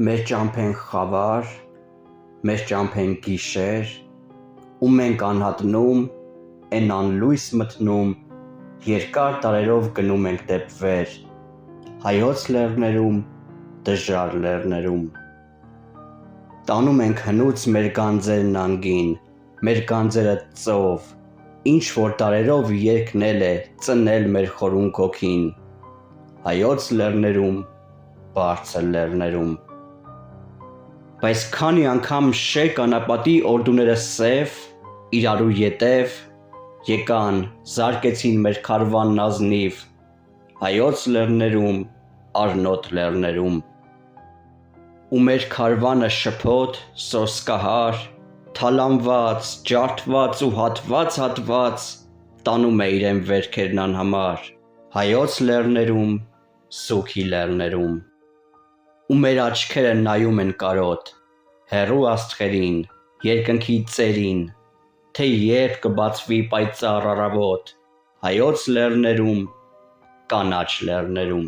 Մեր ճամփեն խավար, մեր ճամփեն գիշեր, ու մենք անհատնում, են անլույս մթնում, երկար տարերով գնում ենք դեպ վեր, հայոց լեռներում, դժրար լեռներում։ Տանում ենք հնուց մեր գանձերն անգին, մեր գանձերը ծով, ինչ որ տարերով երկնել է, ծնել մեր խորունկ հոգին, հայոց լեռներում, բարձր լեռներում։ Բայց քանի անգամ շեկ անապատի օրդուները սև, իրարու ետև, եկան, զարկեցին մեր քարվանն ազնիվ, հայոց լեռներում, արնոտ լեռներում։ Ու մեր քարվանը շփոթ, սոսկահար, թալանված, ջարդված ու հատված, տանում է իրեն վերքերն անհամար, հայոց լեռներում, սուգի լեռներում։ Ու մեր աչքերը նայում են կարոտ, հեռու աստղերին, երկնքի ծերին, թե երբ կբացվի պայծառ առավոտ, հայոց լեռներում, կանաչ լեռներում։